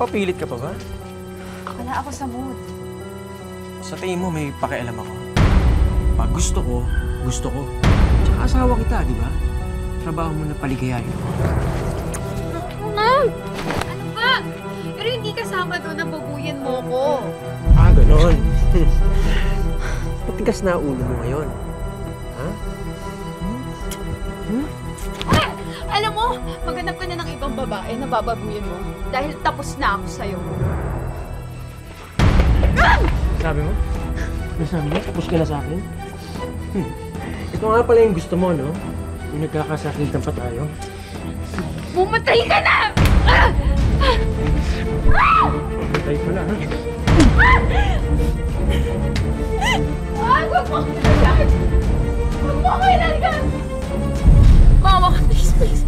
Papilit ka pa ba? Wala ako sa mood. Sa tingin mo, may pakialam ako. Pag gusto ko, gusto ko. Tsaka asawa kita, di ba? Trabaho mo na paligayahin ko. Ma'am! Ano ba? Pero hindi kasama doon na babuyan mo ko. Ah, ganon. Matigas na ulo mo ngayon. Ha? Ah! Alam mo, maghanap ka na ng ibang babae na bababuyan mo. Dahil tapos na ako sa'yo. Sabi mo? Ano sabi mo? Tapos ka na sa akin? Ito nga pala yung gusto mo, no? Yung nagkakasakitan pa tayo. Bumatay ka na! Patay pala, ha? Huwag mo ako ilalagay! Huwag mo ako ilalagay! Mama ka, please, please!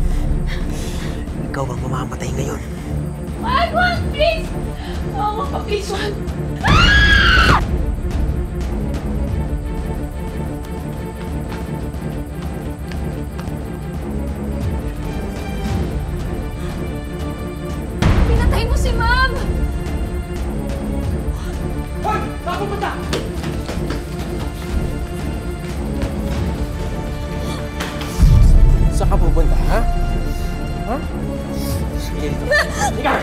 Ikaw ang mamamatay ngayon. Wag, please! Mama ka, please, wag! Pinatay mo si Ma'am! Hoy! Saan pupunta? Saan ka pupunta, ha? Ha? Sige dito. Liga!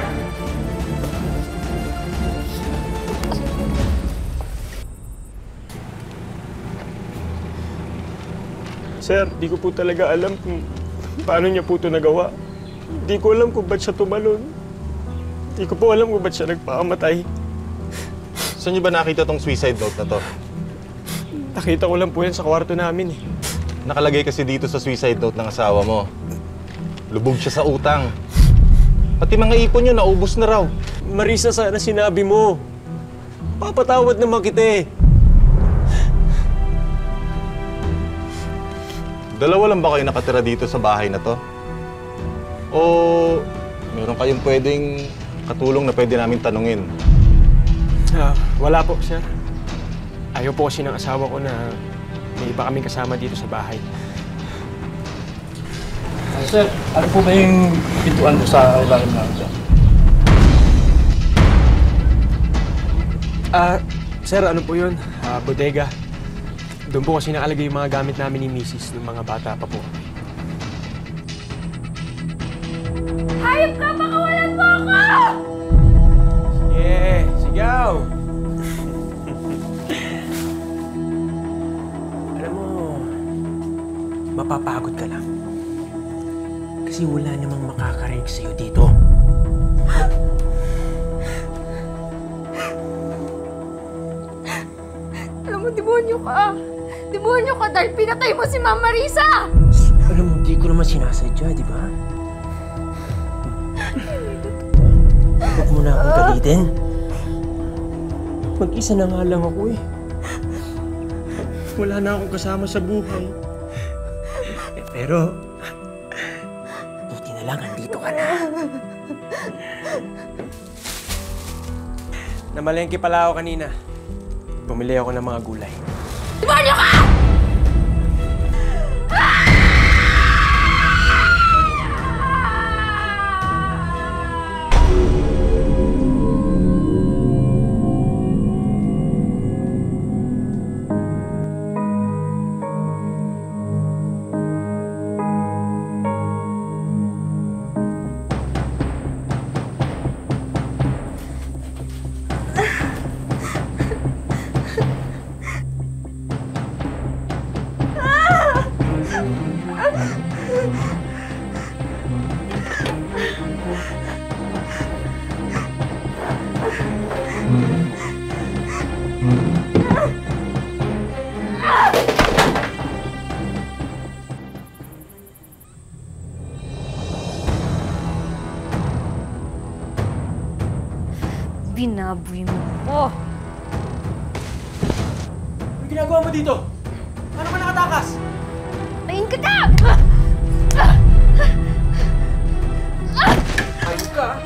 Sir, di ko po talaga alam kung paano niya po ito nagawa. Di ko alam kung ba't siya tumalon. Di ko po alam kung ba't siya nagpakamatay. Saan niyo ba nakita tong suicide note na to? Nakita ko lang po yan sa kwarto namin eh. Nakalagay kasi dito sa suicide note ng asawa mo. Lubog siya sa utang. Pati mga ipon niyo naubos na raw. Marisa, sana sinabi mo. Papatawad naman kita eh. Dalawa lang ba kayo nakatira dito sa bahay na to? O meron kayong pwedeng katulong na pwede namin tanungin? Wala po, sir. Ayaw po kasi ng asawa ko na may iba kaming kasama dito sa bahay. Sir, ano po ba yung pintuan mo sa ilalim na ito? Sir, ano po yun? Bodega. Doon po kasi nakalagay yung mga gamit namin ni Mrs. ng mga bata pa po. Hayop ka! Pakawalan mo ako! Sige! Sigaw! Alam mo, mapapagod ka lang. Kasi wala namang makakarinig sa'yo dito. Alam mo, demonyo ka! Demonyo ka dahil pinatay mo si Ma'am Marisa! Alam mo, di ko naman sinasadya, di ba? Huwag mo na akong galitin. Mag-isa na nga lang ako eh. Wala na akong kasama sa buhay. Pero, buti na lang, andito ka na. Namalengke pala ako kanina. Bumili ako ng mga gulay. Demonyo ka! Binaboy mo ko. Ano ginagawa mo dito? Paano ka nakatakas? Tayin ka na! Ayos ka,